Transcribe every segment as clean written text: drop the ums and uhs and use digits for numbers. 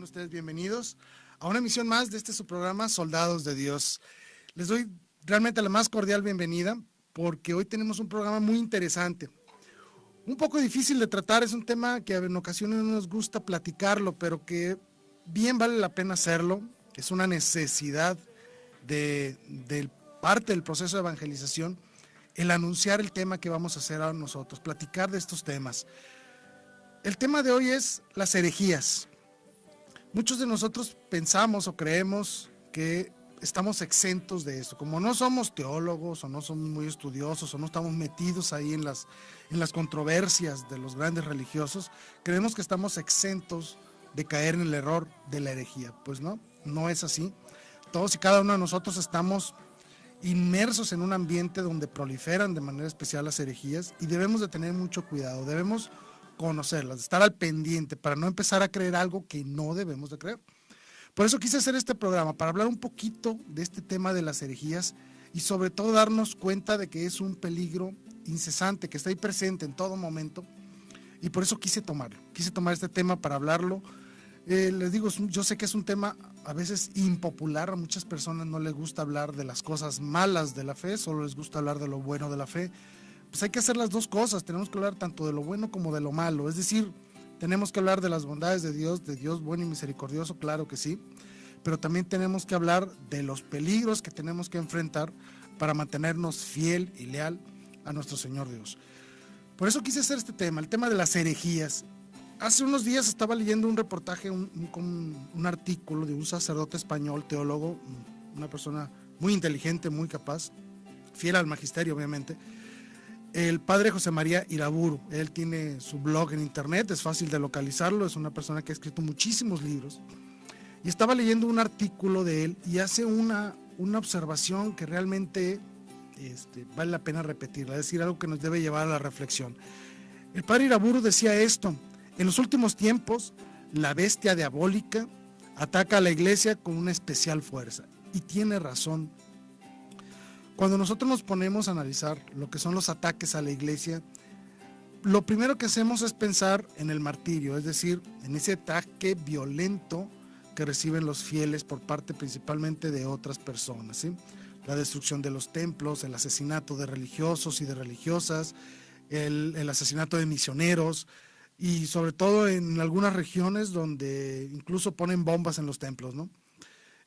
Sean ustedes bienvenidos a una emisión más de su programa Soldados de Dios. Les doy realmente la más cordial bienvenida porque hoy tenemos un programa muy interesante. Un poco difícil de tratar, es un tema que en ocasiones no nos gusta platicarlo, pero que bien vale la pena hacerlo. Es una necesidad de parte del proceso de evangelización, el anunciar el tema que vamos a hacer ahora nosotros, platicar de estos temas. El tema de hoy es las herejías. Muchos de nosotros pensamos o creemos que estamos exentos de esto. Como no somos teólogos o no somos muy estudiosos o no estamos metidos ahí en las controversias de los grandes religiosos, creemos que estamos exentos de caer en el error de la herejía. Pues no es así. Todos y cada uno de nosotros estamos inmersos en un ambiente donde proliferan de manera especial las herejías y debemos de tener mucho cuidado, debemos conocerlas, de estar al pendiente para no empezar a creer algo que no debemos de creer. Por eso quise hacer este programa, para hablar un poquito de este tema de las herejías y sobre todo darnos cuenta de que es un peligro incesante, que está ahí presente en todo momento, y por eso quise tomar este tema para hablarlo. Les digo, yo sé que es un tema a veces impopular, a muchas personas no les gusta hablar de las cosas malas de la fe, solo les gusta hablar de lo bueno de la fe. Pues hay que hacer las dos cosas, tenemos que hablar tanto de lo bueno como de lo malo, es decir, tenemos que hablar de las bondades de Dios bueno y misericordioso, claro que sí, pero también tenemos que hablar de los peligros que tenemos que enfrentar para mantenernos fiel y leal a nuestro Señor Dios. Por eso quise hacer este tema, el tema de las herejías. Hace unos días estaba leyendo un reportaje, un artículo de un sacerdote español, teólogo, una persona muy inteligente, muy capaz, fiel al magisterio obviamente, el padre José María Iraburu. Él tiene su blog en internet, es fácil de localizarlo, es una persona que ha escrito muchísimos libros. Y estaba leyendo un artículo de él y hace una observación que realmente vale la pena repetirla, es decir, algo que nos debe llevar a la reflexión. El padre Iraburu decía esto: en los últimos tiempos, la bestia diabólica ataca a la iglesia con una especial fuerza. Y tiene razón. Cuando nosotros nos ponemos a analizar lo que son los ataques a la iglesia, lo primero que hacemos es pensar en el martirio, es decir, en ese ataque violento que reciben los fieles por parte principalmente de otras personas, ¿sí? La destrucción de los templos, el asesinato de religiosos y de religiosas, el asesinato de misioneros, y sobre todo en algunas regiones donde incluso ponen bombas en los templos, ¿no?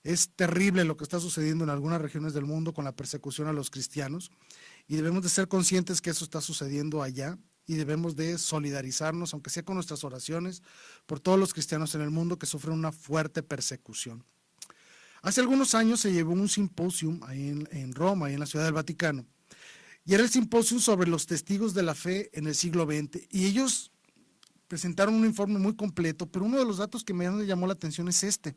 Es terrible lo que está sucediendo en algunas regiones del mundo con la persecución a los cristianos y debemos de ser conscientes que eso está sucediendo allá y debemos de solidarizarnos, aunque sea con nuestras oraciones, por todos los cristianos en el mundo que sufren una fuerte persecución. Hace algunos años se llevó un simposium ahí en Roma, ahí en la Ciudad del Vaticano, y era el simposium sobre los testigos de la fe en el siglo XX, y ellos presentaron un informe muy completo, pero uno de los datos que me llamó la atención es este.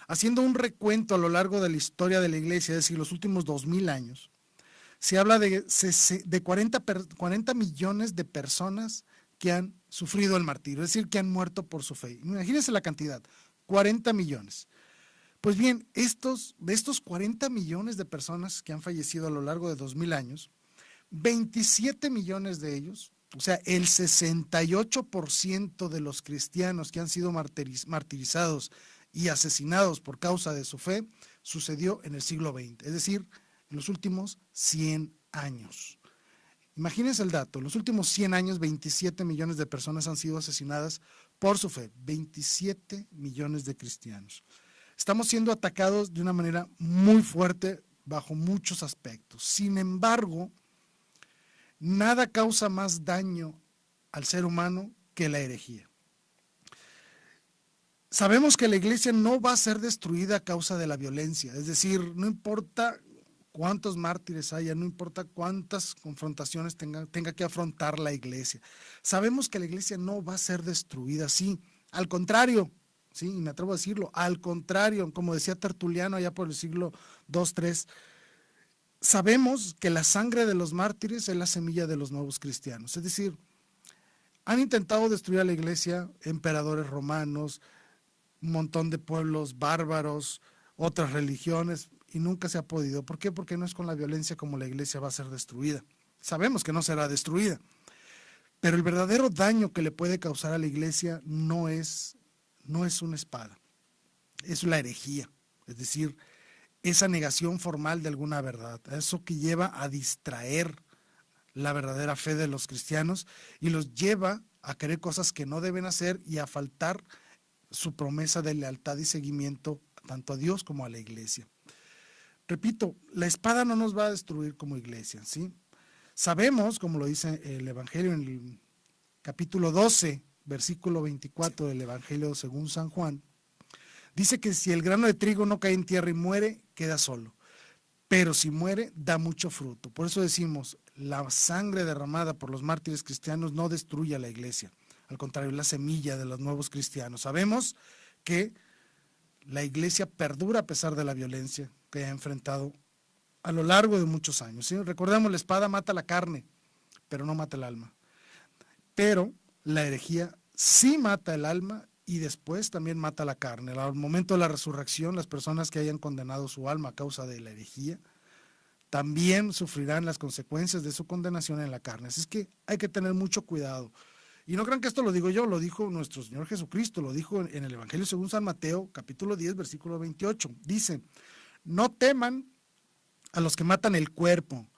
Haciendo un recuento a lo largo de la historia de la iglesia, es decir, los últimos 2000 años, se habla de 40 millones de personas que han sufrido el martirio, es decir, que han muerto por su fe. Imagínense la cantidad, 40 millones. Pues bien, de estos 40 millones de personas que han fallecido a lo largo de 2000 años, 27 millones de ellos, o sea, el 68% de los cristianos que han sido martirizados y asesinados por causa de su fe, sucedió en el siglo XX, es decir, en los últimos 100 años. Imagínense el dato, en los últimos 100 años, 27 millones de personas han sido asesinadas por su fe, 27 millones de cristianos. Estamos siendo atacados de una manera muy fuerte bajo muchos aspectos. Sin embargo, nada causa más daño al ser humano que la herejía. Sabemos que la iglesia no va a ser destruida a causa de la violencia, es decir, no importa cuántos mártires haya, no importa cuántas confrontaciones tenga que afrontar la iglesia. Sabemos que la iglesia no va a ser destruida así, al contrario, sí, y me atrevo a decirlo, al contrario, como decía Tertuliano allá por el siglo II, III, sabemos que la sangre de los mártires es la semilla de los nuevos cristianos, es decir, han intentado destruir a la iglesia emperadores romanos, un montón de pueblos bárbaros, otras religiones, y nunca se ha podido. ¿Por qué? Porque no es con la violencia como la iglesia va a ser destruida. Sabemos que no será destruida, pero el verdadero daño que le puede causar a la iglesia no es no es una espada, es la herejía, es decir, esa negación formal de alguna verdad, eso que lleva a distraer la verdadera fe de los cristianos y los lleva a querer cosas que no deben hacer y a faltar su promesa de lealtad y seguimiento tanto a Dios como a la iglesia. Repito, la espada no nos va a destruir como iglesia, ¿sí? Sabemos, como lo dice el Evangelio en el capítulo 12, versículo 24 del Evangelio según San Juan, dice que si el grano de trigo no cae en tierra y muere, queda solo. Pero si muere, da mucho fruto. Por eso decimos, la sangre derramada por los mártires cristianos no destruye a la iglesia. Al contrario, es la semilla de los nuevos cristianos. Sabemos que la iglesia perdura a pesar de la violencia que ha enfrentado a lo largo de muchos años, ¿sí? Recordemos, la espada mata la carne, pero no mata el alma. Pero la herejía sí mata el alma y después también mata la carne. Al momento de la resurrección, las personas que hayan condenado su alma a causa de la herejía también sufrirán las consecuencias de su condenación en la carne. Así es que hay que tener mucho cuidado. Y no crean que esto lo digo yo, lo dijo nuestro Señor Jesucristo, lo dijo en el Evangelio según San Mateo, capítulo 10, versículo 28. Dice, no teman a los que matan el cuerpo,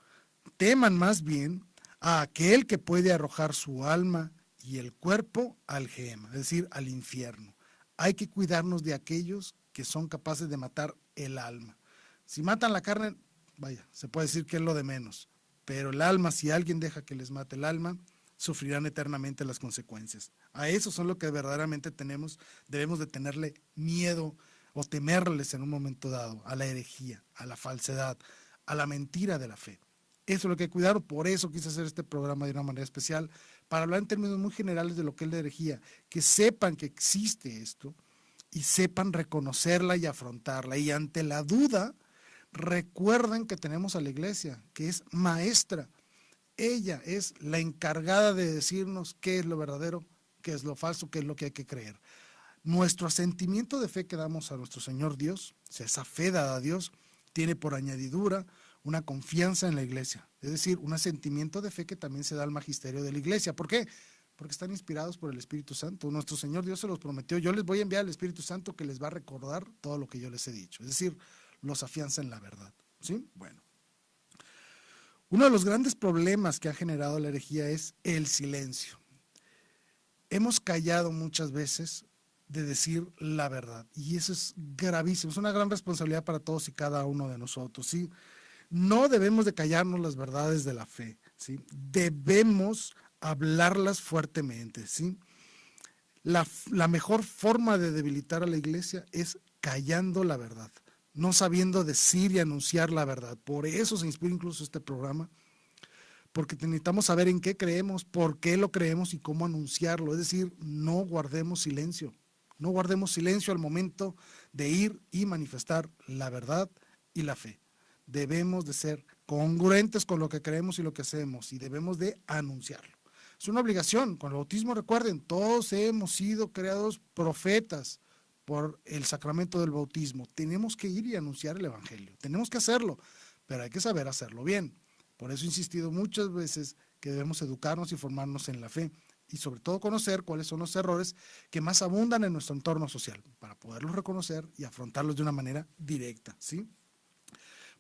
teman más bien a aquel que puede arrojar su alma y el cuerpo al Gehenna, es decir, al infierno. Hay que cuidarnos de aquellos que son capaces de matar el alma. Si matan la carne, vaya, se puede decir que es lo de menos, pero el alma, si alguien deja que les mate el alma, sufrirán eternamente las consecuencias. A eso son lo que verdaderamente debemos de tenerle miedo o temerles en un momento dado, a la herejía, a la falsedad, a la mentira de la fe. Eso es lo que hay que cuidar, por eso quise hacer este programa de una manera especial, para hablar en términos muy generales de lo que es la herejía, que sepan que existe esto y sepan reconocerla y afrontarla. Y ante la duda, recuerden que tenemos a la iglesia, que es maestra. Ella es la encargada de decirnos qué es lo verdadero, qué es lo falso, qué es lo que hay que creer. Nuestro asentimiento de fe que damos a nuestro Señor Dios, o sea, esa fe dada a Dios, tiene por añadidura una confianza en la iglesia, es decir, un asentimiento de fe que también se da al magisterio de la iglesia. ¿Por qué? Porque están inspirados por el Espíritu Santo. Nuestro Señor Dios se los prometió. Yo les voy a enviar al Espíritu Santo que les va a recordar todo lo que yo les he dicho. Es decir, los afianza en la verdad. ¿Sí? Bueno. Uno de los grandes problemas que ha generado la herejía es el silencio. Hemos callado muchas veces de decir la verdad y eso es gravísimo, es una gran responsabilidad para todos y cada uno de nosotros, ¿sí? No debemos de callarnos las verdades de la fe, ¿sí? Debemos hablarlas fuertemente, ¿sí? La mejor forma de debilitar a la iglesia es callando la verdad, no sabiendo decir y anunciar la verdad. Por eso se inspira incluso este programa, porque necesitamos saber en qué creemos, por qué lo creemos y cómo anunciarlo. Es decir, no guardemos silencio. No guardemos silencio al momento de ir y manifestar la verdad y la fe. Debemos de ser congruentes con lo que creemos y lo que hacemos y debemos de anunciarlo. Es una obligación. Con el bautismo, recuerden, todos hemos sido creados profetas por el sacramento del bautismo. Tenemos que ir y anunciar el evangelio. Tenemos que hacerlo, pero hay que saber hacerlo bien. Por eso he insistido muchas veces que debemos educarnos y formarnos en la fe y sobre todo conocer cuáles son los errores que más abundan en nuestro entorno social para poderlos reconocer y afrontarlos de una manera directa, ¿sí?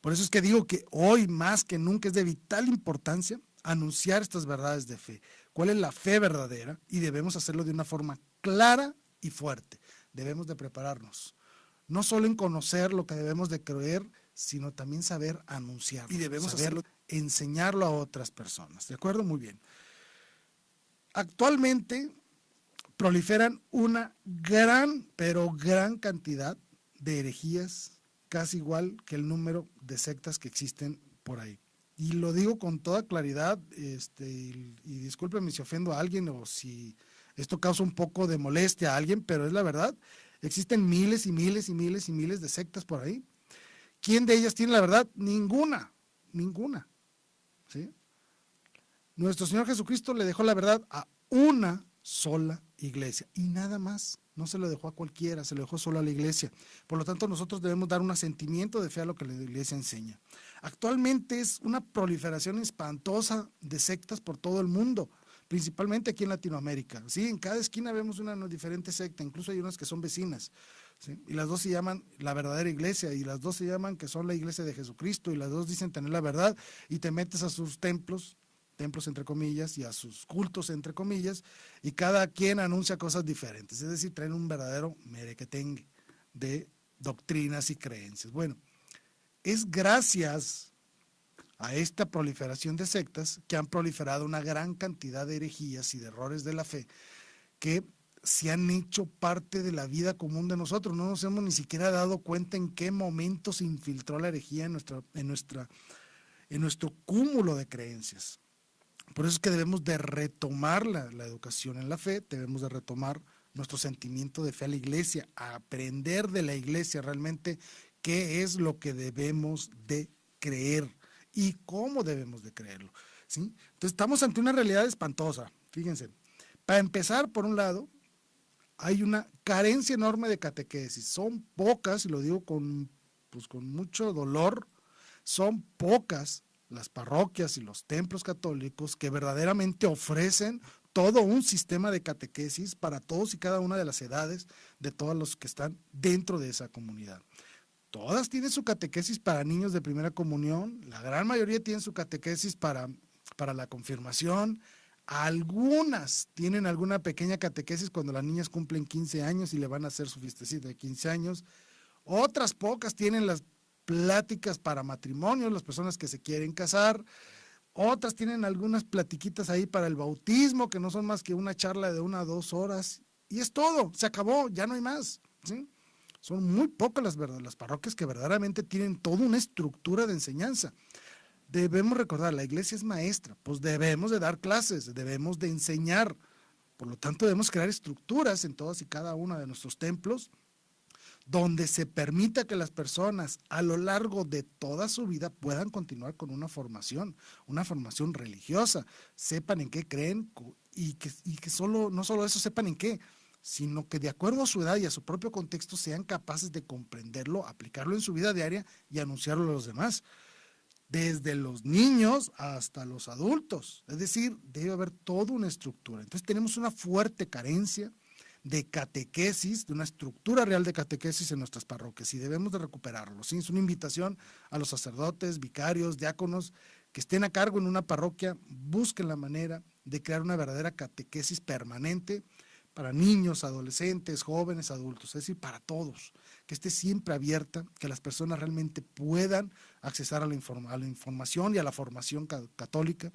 Por eso es que digo que hoy más que nunca es de vital importancia anunciar estas verdades de fe. ¿Cuál es la fe verdadera? Y debemos hacerlo de una forma clara y fuerte. Debemos de prepararnos, no solo en conocer lo que debemos de creer, sino también saber anunciarlo. Y debemos hacerlo, enseñarlo a otras personas. ¿De acuerdo? Muy bien. Actualmente proliferan una gran, pero gran cantidad de herejías, casi igual que el número de sectas que existen por ahí. Y lo digo con toda claridad, y discúlpenme si ofendo a alguien o si esto causa un poco de molestia a alguien, pero es la verdad. Existen miles y miles y miles y miles de sectas por ahí. ¿Quién de ellas tiene la verdad? Ninguna, ninguna. ¿Sí? Nuestro Señor Jesucristo le dejó la verdad a una sola iglesia y nada más. No se lo dejó a cualquiera, se lo dejó solo a la iglesia. Por lo tanto, nosotros debemos dar un asentimiento de fe a lo que la iglesia enseña. Actualmente es una proliferación espantosa de sectas por todo el mundo, principalmente aquí en Latinoamérica. Sí, en cada esquina vemos una diferente secta, incluso hay unas que son vecinas, ¿sí? Y las dos se llaman la verdadera iglesia, y las dos se llaman que son la iglesia de Jesucristo, y las dos dicen tener la verdad, y te metes a sus templos entre comillas, y a sus cultos entre comillas, y cada quien anuncia cosas diferentes, es decir, traen un verdadero merequetengue de doctrinas y creencias. Bueno, es gracias a esta proliferación de sectas que han proliferado una gran cantidad de herejías y de errores de la fe que se han hecho parte de la vida común de nosotros. No nos hemos ni siquiera dado cuenta en qué momento se infiltró la herejía en nuestro cúmulo de creencias. Por eso es que debemos de retomar la educación en la fe, debemos de retomar nuestro sentimiento de fe a la iglesia, a aprender de la iglesia realmente qué es lo que debemos de creer y cómo debemos de creerlo, ¿sí? Entonces estamos ante una realidad espantosa, fíjense. Para empezar, por un lado, hay una carencia enorme de catequesis. Son pocas, y lo digo con mucho dolor, son pocas las parroquias y los templos católicos que verdaderamente ofrecen todo un sistema de catequesis para todos y cada una de las edades de todos los que están dentro de esa comunidad. Todas tienen su catequesis para niños de primera comunión, la gran mayoría tienen su catequesis para la confirmación, algunas tienen alguna pequeña catequesis cuando las niñas cumplen 15 años y le van a hacer su fiestecita de 15 años, otras pocas tienen las pláticas para matrimonios, las personas que se quieren casar, otras tienen algunas platiquitas ahí para el bautismo, que no son más que una charla de 1 a 2 horas, y es todo, se acabó, ya no hay más, ¿sí? Son muy pocas las parroquias que verdaderamente tienen toda una estructura de enseñanza. Debemos recordar, la iglesia es maestra, pues debemos de dar clases, debemos de enseñar, por lo tanto debemos crear estructuras en todas y cada uno de nuestros templos, donde se permita que las personas a lo largo de toda su vida puedan continuar con una formación religiosa, sepan en qué creen y que no solo eso, sepan en qué, sino que de acuerdo a su edad y a su propio contexto sean capaces de comprenderlo, aplicarlo en su vida diaria y anunciarlo a los demás, desde los niños hasta los adultos. Es decir, debe haber toda una estructura. Entonces tenemos una fuerte carencia de catequesis, de una estructura real de catequesis en nuestras parroquias, y debemos de recuperarlo, ¿sí? Es una invitación a los sacerdotes, vicarios, diáconos que estén a cargo en una parroquia, busquen la manera de crear una verdadera catequesis permanente para niños, adolescentes, jóvenes, adultos, es decir, para todos, que esté siempre abierta, que las personas realmente puedan accesar a la información y a la formación católica,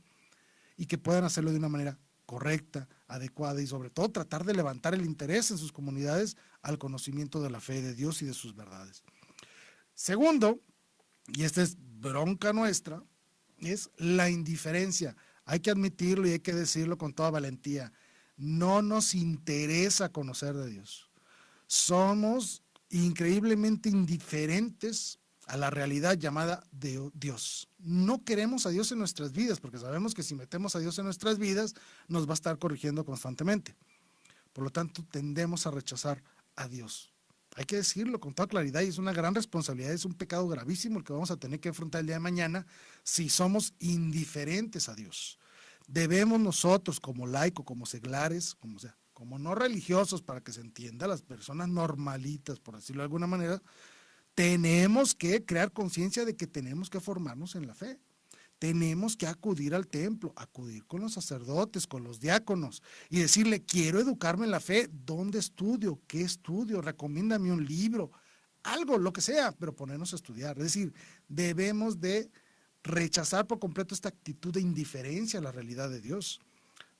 y que puedan hacerlo de una manera correcta, adecuada, y sobre todo tratar de levantar el interés en sus comunidades al conocimiento de la fe de Dios y de sus verdades. Segundo, y esta es bronca nuestra, es la indiferencia. Hay que admitirlo y hay que decirlo con toda valentía. No nos interesa conocer de Dios. Somos increíblemente indiferentes a la realidad llamada de Dios. No queremos a Dios en nuestras vidas, porque sabemos que si metemos a Dios en nuestras vidas, nos va a estar corrigiendo constantemente. Por lo tanto, tendemos a rechazar a Dios. Hay que decirlo con toda claridad, y es una gran responsabilidad, es un pecado gravísimo el que vamos a tener que afrontar el día de mañana si somos indiferentes a Dios. Debemos nosotros, como laicos, como seglares, como no religiosos, para que se entienda, las personas normalitas, por decirlo de alguna manera, tenemos que crear conciencia de que tenemos que formarnos en la fe. Tenemos que acudir al templo, acudir con los sacerdotes, con los diáconos y decirle, quiero educarme en la fe. ¿Dónde estudio? ¿Qué estudio? Recomiéndame un libro, algo, lo que sea, pero ponernos a estudiar. Es decir, debemos de rechazar por completo esta actitud de indiferencia a la realidad de Dios.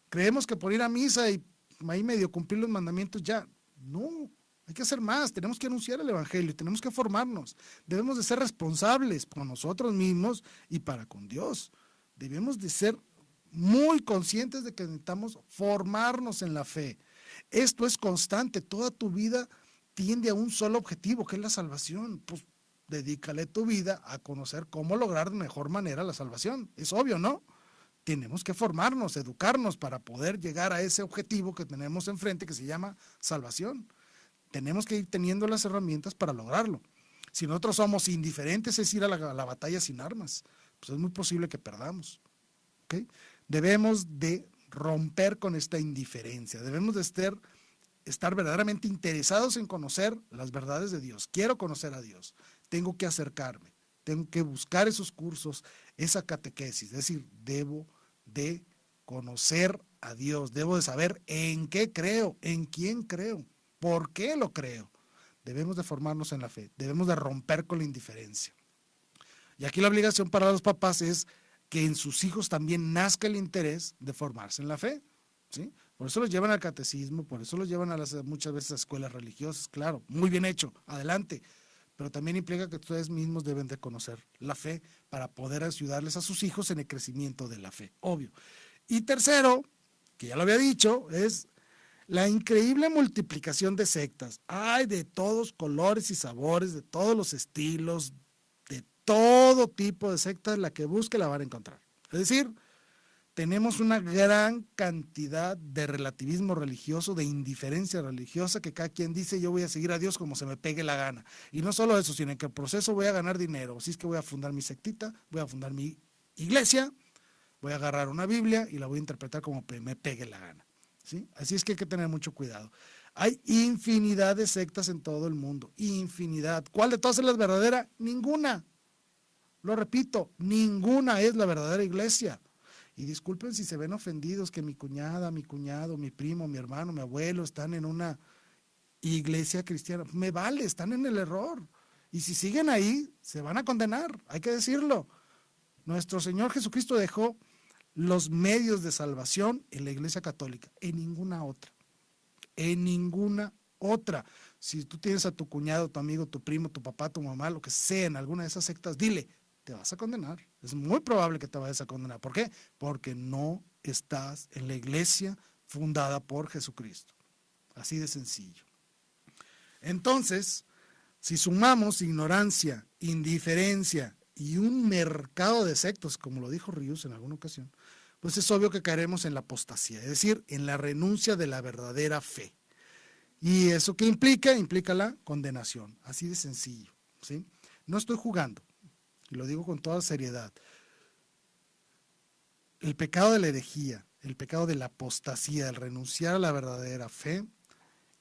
Creemos que por ir a misa y ahí medio cumplir los mandamientos ya, no. Hay que hacer más, tenemos que anunciar el evangelio, tenemos que formarnos, debemos de ser responsables con nosotros mismos y para con Dios. Debemos de ser muy conscientes de que necesitamos formarnos en la fe. Esto es constante, toda tu vida tiende a un solo objetivo, que es la salvación. Pues dedícale tu vida a conocer cómo lograr de mejor manera la salvación. Es obvio, ¿no? Tenemos que formarnos, educarnos para poder llegar a ese objetivo que tenemos enfrente, que se llama salvación. Tenemos que ir teniendo las herramientas para lograrlo. Si nosotros somos indiferentes, es ir a la batalla sin armas, pues es muy posible que perdamos. ¿Okay? Debemos de romper con esta indiferencia. Debemos de estar verdaderamente interesados en conocer las verdades de Dios. Quiero conocer a Dios. Tengo que acercarme. Tengo que buscar esos cursos, esa catequesis. Es decir, debo de conocer a Dios. Debo de saber en qué creo, en quién creo, por qué lo creo. Debemos de formarnos en la fe. Debemos de romper con la indiferencia. Y aquí la obligación para los papás es que en sus hijos también nazca el interés de formarse en la fe, ¿sí? Por eso los llevan al catecismo, por eso los llevan muchas veces a escuelas religiosas, claro, muy bien hecho, adelante. Pero también implica que ustedes mismos deben de conocer la fe para poder ayudarles a sus hijos en el crecimiento de la fe, obvio. Y tercero, que ya lo había dicho, es la increíble multiplicación de sectas. Hay de todos colores y sabores, de todos los estilos, de todo tipo de sectas, la que busque la van a encontrar. Es decir, tenemos una gran cantidad de relativismo religioso, de indiferencia religiosa, que cada quien dice yo voy a seguir a Dios como se me pegue la gana. Y no solo eso, sino en que el proceso voy a ganar dinero. Así es que voy a fundar mi sectita, voy a fundar mi iglesia, voy a agarrar una Biblia y la voy a interpretar como me pegue la gana, ¿sí? Así es que hay que tener mucho cuidado. Hay infinidad de sectas en todo el mundo, infinidad. ¿Cuál de todas es la verdadera? Ninguna. Lo repito, ninguna es la verdadera iglesia. Y disculpen si se ven ofendidos que mi cuñada, mi cuñado, mi primo, mi hermano, mi abuelo están en una iglesia cristiana. Me vale, están en el error. Y si siguen ahí, se van a condenar, hay que decirlo. Nuestro Señor Jesucristo dejó los medios de salvación en la iglesia católica, en ninguna otra. En ninguna otra. Si tú tienes a tu cuñado, tu amigo, tu primo, tu papá, tu mamá, lo que sea, en alguna de esas sectas, dile, te vas a condenar. Es muy probable que te vayas a condenar. ¿Por qué? Porque no estás en la iglesia fundada por Jesucristo. Así de sencillo. Entonces, si sumamos ignorancia, indiferencia y un mercado de sectas, como lo dijo Rius en alguna ocasión, pues es obvio que caeremos en la apostasía, es decir, en la renuncia de la verdadera fe. ¿Y eso qué implica? Implica la condenación. Así de sencillo, ¿sí? No estoy jugando. Y lo digo con toda seriedad. El pecado de la herejía, el pecado de la apostasía, el renunciar a la verdadera fe,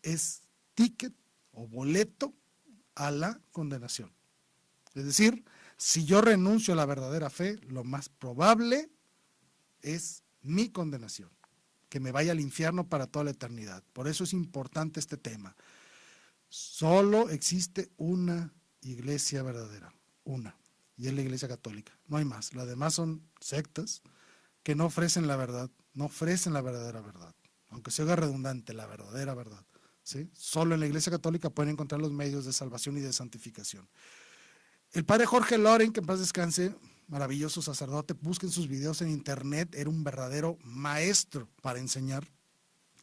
es ticket o boleto a la condenación. Es decir, si yo renuncio a la verdadera fe, lo más probable es mi condenación, que me vaya al infierno para toda la eternidad. Por eso es importante este tema. Solo existe una iglesia verdadera, una. Y es la iglesia católica, no hay más. Las demás son sectas que no ofrecen la verdad, no ofrecen la verdadera verdad, aunque se haga redundante, la verdadera verdad, ¿sí? Solo en la iglesia católica pueden encontrar los medios de salvación y de santificación. El padre Jorge Loring, que en paz descanse, maravilloso sacerdote, busquen sus videos en internet, era un verdadero maestro para enseñar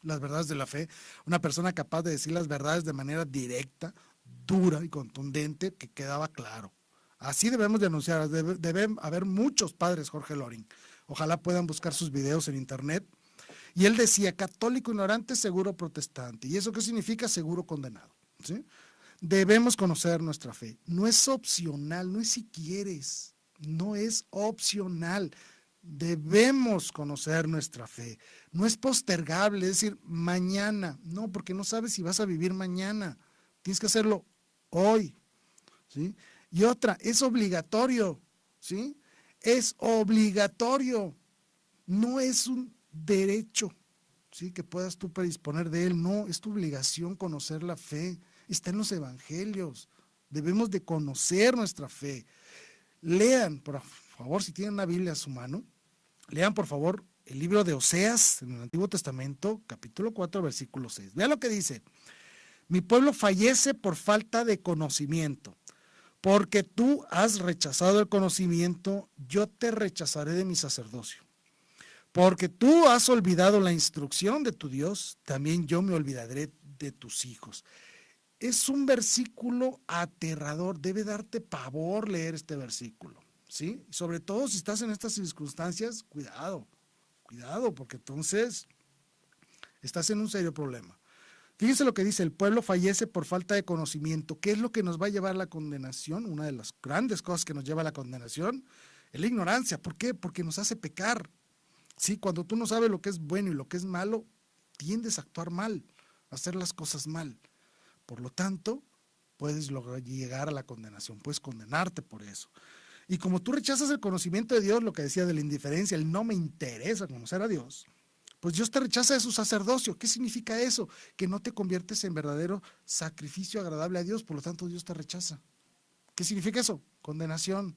las verdades de la fe, una persona capaz de decir las verdades de manera directa, dura y contundente, que quedaba claro. Así debemos de anunciar, deben haber muchos padres Jorge Loring. Ojalá puedan buscar sus videos en internet. Y él decía, católico ignorante, seguro protestante. ¿Y eso qué significa? Seguro condenado, ¿sí? Debemos conocer nuestra fe. No es opcional, no es si quieres, no es opcional. Debemos conocer nuestra fe. No es postergable, es decir, mañana. No, porque no sabes si vas a vivir mañana. Tienes que hacerlo hoy, ¿sí? Y otra, es obligatorio, ¿sí? Es obligatorio. No es un derecho, ¿sí? Que puedas tú predisponer de él. No, es tu obligación conocer la fe. Está en los evangelios. Debemos de conocer nuestra fe. Lean, por favor, si tienen una Biblia a su mano, lean, por favor, el libro de Oseas, en el Antiguo Testamento, capítulo 4, versículo 6. Vean lo que dice. Mi pueblo fallece por falta de conocimiento. Porque tú has rechazado el conocimiento, yo te rechazaré de mi sacerdocio. Porque tú has olvidado la instrucción de tu Dios, también yo me olvidaré de tus hijos. Es un versículo aterrador, debe darte pavor leer este versículo, ¿sí? Sobre todo si estás en estas circunstancias, cuidado, porque entonces estás en un serio problema. Fíjense lo que dice, el pueblo fallece por falta de conocimiento. ¿Qué es lo que nos va a llevar a la condenación? Una de las grandes cosas que nos lleva a la condenación es la ignorancia. ¿Por qué? Porque nos hace pecar. Sí, cuando tú no sabes lo que es bueno y lo que es malo, tiendes a actuar mal, a hacer las cosas mal. Por lo tanto, puedes lograr llegar a la condenación, puedes condenarte por eso. Y como tú rechazas el conocimiento de Dios, lo que decía de la indiferencia, el no me interesa conocer a Dios, pues Dios te rechaza de su sacerdocio. ¿Qué significa eso? Que no te conviertes en verdadero sacrificio agradable a Dios, por lo tanto Dios te rechaza. ¿Qué significa eso? Condenación.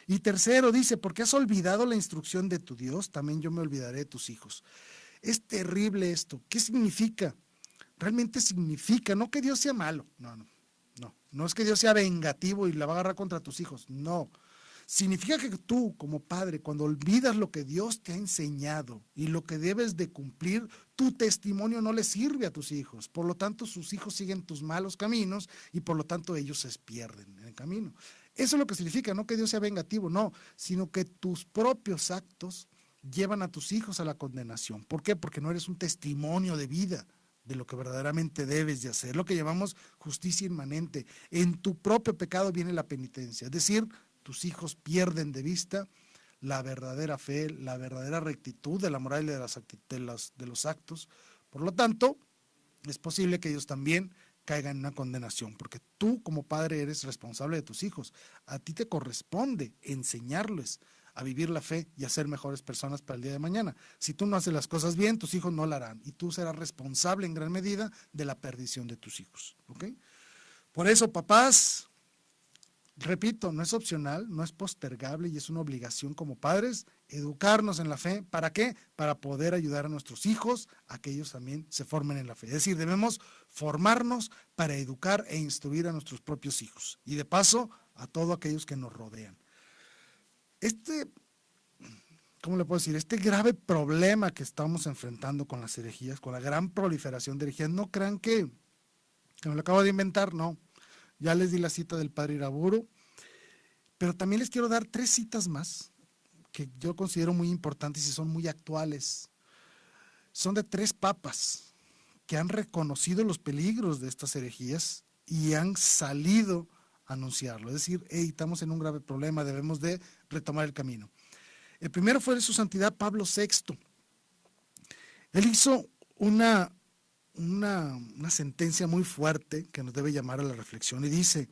Y tercero, dice, porque has olvidado la instrucción de tu Dios, también yo me olvidaré de tus hijos. Es terrible esto. ¿Qué significa? Realmente significa, no que Dios sea malo, no es que Dios sea vengativo y la va a agarrar contra tus hijos, no. Significa que tú, como padre, cuando olvidas lo que Dios te ha enseñado y lo que debes de cumplir, tu testimonio no le sirve a tus hijos. Por lo tanto, sus hijos siguen tus malos caminos y por lo tanto ellos se pierden en el camino. Eso es lo que significa, no que Dios sea vengativo, no, sino que tus propios actos llevan a tus hijos a la condenación. ¿Por qué? Porque no eres un testimonio de vida de lo que verdaderamente debes de hacer, lo que llamamos justicia inmanente. En tu propio pecado viene la penitencia, es decir, tus hijos pierden de vista la verdadera fe, la verdadera rectitud de la moral y de los actos. Por lo tanto, es posible que ellos también caigan en una condenación, porque tú como padre eres responsable de tus hijos. A ti te corresponde enseñarles a vivir la fe y a ser mejores personas para el día de mañana. Si tú no haces las cosas bien, tus hijos no la harán y tú serás responsable en gran medida de la perdición de tus hijos. ¿Ok? Por eso, papás, repito, no es opcional, no es postergable y es una obligación como padres educarnos en la fe. ¿Para qué? Para poder ayudar a nuestros hijos a que ellos también se formen en la fe. Es decir, debemos formarnos para educar e instruir a nuestros propios hijos y de paso a todos aquellos que nos rodean. ¿Cómo le puedo decir? Este grave problema que estamos enfrentando con las herejías, con la gran proliferación de herejías, no crean que me lo acabo de inventar, no. Ya les di la cita del padre Iraburu, pero también les quiero dar 3 citas más que yo considero muy importantes y son muy actuales. Son de 3 papas que han reconocido los peligros de estas herejías y han salido a anunciarlo. Es decir, hey, estamos en un grave problema, debemos de retomar el camino. El primero fue su santidad Pablo VI. Él hizo una sentencia muy fuerte que nos debe llamar a la reflexión y dice,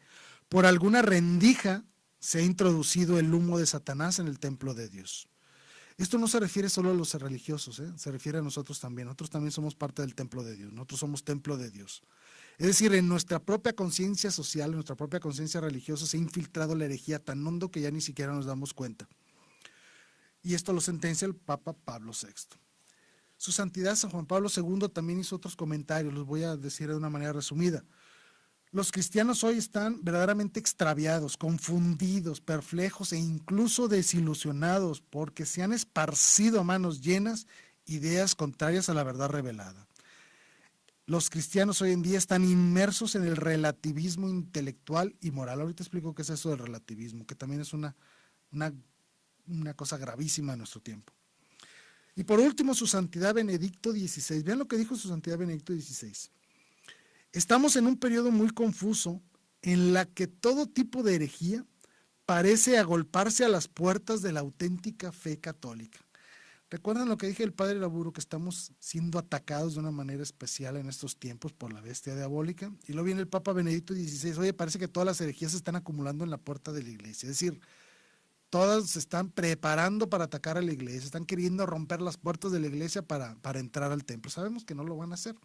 por alguna rendija se ha introducido el humo de Satanás en el templo de Dios. Esto no se refiere solo a los religiosos, se refiere a nosotros también. Nosotros también somos parte del templo de Dios, nosotros somos templo de Dios. Es decir, en nuestra propia conciencia social, en nuestra propia conciencia religiosa se ha infiltrado la herejía tan hondo que ya ni siquiera nos damos cuenta. Y esto lo sentencia el Papa Pablo VI. Su santidad San Juan Pablo II también hizo otros comentarios, los voy a decir de una manera resumida. Los cristianos hoy están verdaderamente extraviados, confundidos, perplejos e incluso desilusionados porque se han esparcido a manos llenas ideas contrarias a la verdad revelada. Los cristianos hoy en día están inmersos en el relativismo intelectual y moral. Ahorita explico qué es eso del relativismo, que también es una cosa gravísima en nuestro tiempo. Y por último, su santidad Benedicto XVI. Vean lo que dijo su santidad Benedicto XVI. Estamos en un periodo muy confuso en la que todo tipo de herejía parece agolparse a las puertas de la auténtica fe católica. ¿Recuerdan lo que dije el padre Laburo, que estamos siendo atacados de una manera especial en estos tiempos por la bestia diabólica? Y luego viene el Papa Benedicto XVI, oye, parece que todas las herejías se están acumulando en la puerta de la iglesia. Es decir, todas se están preparando para atacar a la iglesia, están queriendo romper las puertas de la iglesia para entrar al templo. Sabemos que no lo van a hacer.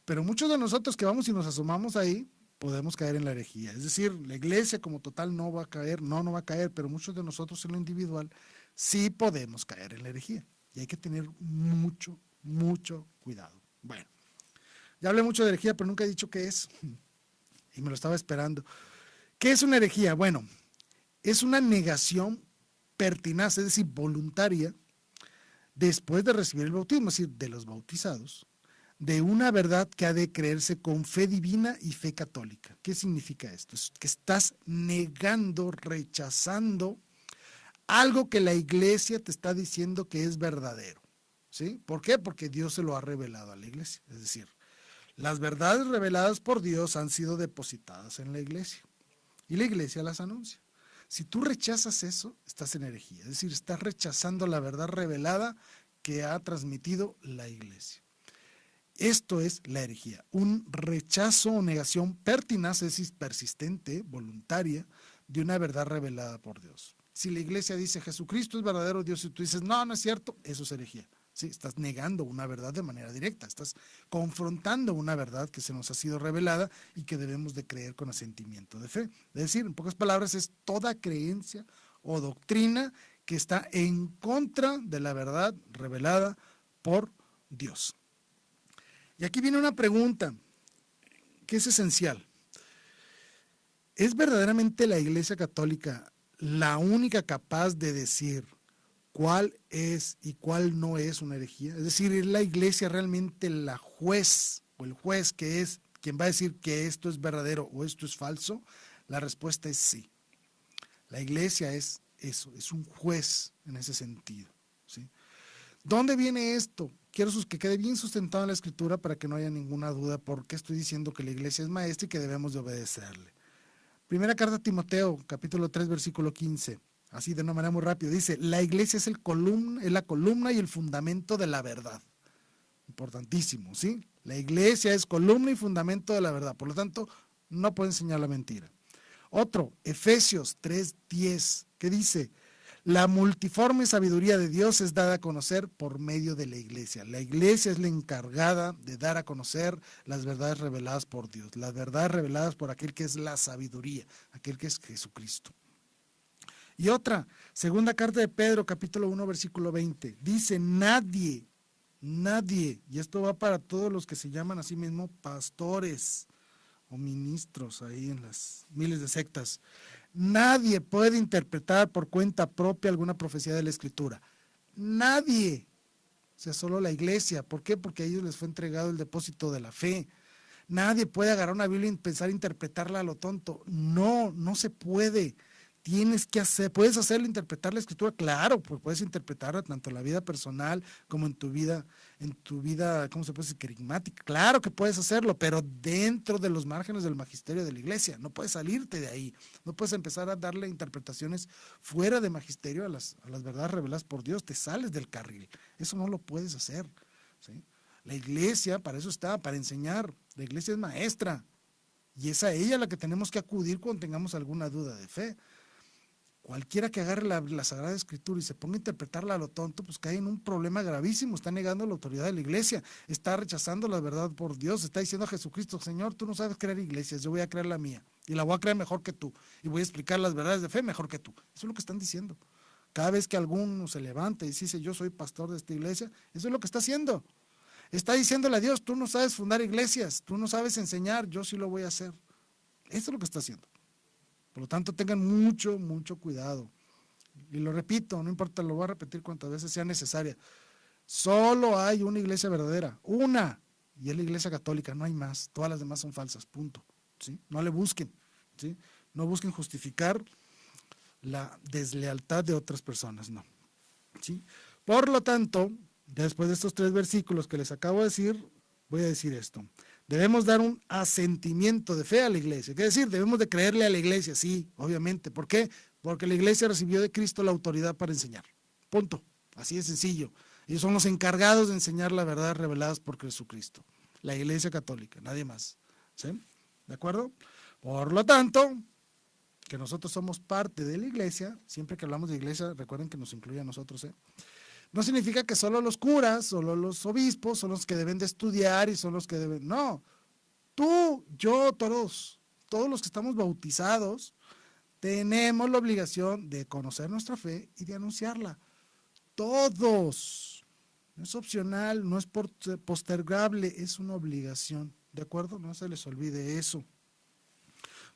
Pero muchos de nosotros que vamos y nos asomamos ahí, podemos caer en la herejía. Es decir, la iglesia como total no va a caer, no va a caer, pero muchos de nosotros en lo individual sí podemos caer en la herejía. Y hay que tener mucho, mucho cuidado. Bueno, ya hablé mucho de herejía, pero nunca he dicho qué es. Y me lo estaba esperando. ¿Qué es una herejía? Bueno, es una negación pertinaz, es decir, voluntaria, después de recibir el bautismo, es decir, de los bautizados, de una verdad que ha de creerse con fe divina y fe católica. ¿Qué significa esto? Es que estás negando, rechazando algo que la iglesia te está diciendo que es verdadero. ¿Sí? ¿Por qué? Porque Dios se lo ha revelado a la iglesia. Es decir, las verdades reveladas por Dios han sido depositadas en la iglesia y la iglesia las anuncia. Si tú rechazas eso, estás en herejía, es decir, estás rechazando la verdad revelada que ha transmitido la iglesia. Esto es la herejía, un rechazo o negación pertinaz, es decir, persistente, voluntaria, de una verdad revelada por Dios. Si la iglesia dice Jesucristo es verdadero Dios y tú dices no, no es cierto, eso es herejía. ¿Sí? Estás negando una verdad de manera directa, estás confrontando una verdad que se nos ha sido revelada y que debemos de creer con asentimiento de fe. Es decir, en pocas palabras, es toda creencia o doctrina que está en contra de la verdad revelada por Dios. Y aquí viene una pregunta que es esencial. ¿Es verdaderamente la Iglesia Católica la única capaz de decir cuál es y cuál no es una herejía? Es decir, ¿es la Iglesia realmente la juez o el juez que es quien va a decir que esto es verdadero o esto es falso? La respuesta es sí. La Iglesia es eso, es un juez en ese sentido, ¿sí? ¿Dónde viene esto? Quiero que quede bien sustentado en la Escritura para que no haya ninguna duda por qué estoy diciendo que la Iglesia es maestra y que debemos de obedecerle. Primera carta a Timoteo, capítulo 3, versículo 15. Así de una manera muy rápida. Dice, la iglesia es la columna y el fundamento de la verdad. Importantísimo, ¿sí? La iglesia es columna y fundamento de la verdad. Por lo tanto, no puede enseñar la mentira. Otro, Efesios 3:10, que dice, la multiforme sabiduría de Dios es dada a conocer por medio de la iglesia. La iglesia es la encargada de dar a conocer las verdades reveladas por Dios, las verdades reveladas por aquel que es la sabiduría, aquel que es Jesucristo. Y otra, segunda carta de Pedro, capítulo 1, versículo 20, dice, nadie, y esto va para todos los que se llaman a sí mismos pastores o ministros ahí en las miles de sectas, nadie puede interpretar por cuenta propia alguna profecía de la Escritura. Nadie. O sea, solo la iglesia. ¿Por qué? Porque a ellos les fue entregado el depósito de la fe. Nadie puede agarrar una Biblia y empezar a interpretarla a lo tonto. No, no se puede. Tienes que puedes hacerlo, interpretar la Escritura, claro, pues puedes interpretarla tanto en la vida personal como en tu vida, ¿cómo se puede decir? Querigmática. Claro que puedes hacerlo, pero dentro de los márgenes del magisterio de la iglesia. No puedes salirte de ahí, no puedes empezar a darle interpretaciones fuera de magisterio a las verdades reveladas por Dios, te sales del carril. Eso no lo puedes hacer, ¿sí? La iglesia para eso está, para enseñar. La iglesia es maestra y es a ella la que tenemos que acudir cuando tengamos alguna duda de fe. Cualquiera que agarre la Sagrada Escritura y se ponga a interpretarla a lo tonto, pues cae en un problema gravísimo, está negando la autoridad de la iglesia, está rechazando la verdad por Dios, está diciendo a Jesucristo, Señor, tú no sabes crear iglesias, yo voy a crear la mía, y la voy a crear mejor que tú, y voy a explicar las verdades de fe mejor que tú. Eso es lo que están diciendo. Cada vez que alguno se levanta y dice, yo soy pastor de esta iglesia, eso es lo que está haciendo. Está diciéndole a Dios, tú no sabes fundar iglesias, tú no sabes enseñar, yo sí lo voy a hacer. Eso es lo que está haciendo. Por lo tanto, tengan mucho, mucho cuidado. Y lo repito, no importa, lo voy a repetir cuantas veces sea necesaria. Solo hay una iglesia verdadera, una, y es la iglesia católica, no hay más. Todas las demás son falsas, punto. ¿Sí? No le busquen, ¿sí? No busquen justificar la deslealtad de otras personas, no. ¿Sí? Por lo tanto, después de estos 3 versículos que les acabo de decir, voy a decir esto. Debemos dar un asentimiento de fe a la iglesia. ¿Qué decir? Debemos de creerle a la iglesia, sí, obviamente. ¿Por qué? Porque la iglesia recibió de Cristo la autoridad para enseñar. Punto. Así de sencillo. Ellos son los encargados de enseñar las verdades reveladas por Jesucristo. La iglesia católica, nadie más. ¿Sí? ¿De acuerdo? Por lo tanto, que nosotros somos parte de la iglesia, siempre que hablamos de iglesia, recuerden que nos incluye a nosotros, no significa que solo los curas, solo los obispos son los que deben de estudiar y son los que deben, no, tú, yo, todos los que estamos bautizados, tenemos la obligación de conocer nuestra fe y de anunciarla. Todos, no es opcional, no es postergable, es una obligación, ¿de acuerdo? No se les olvide eso.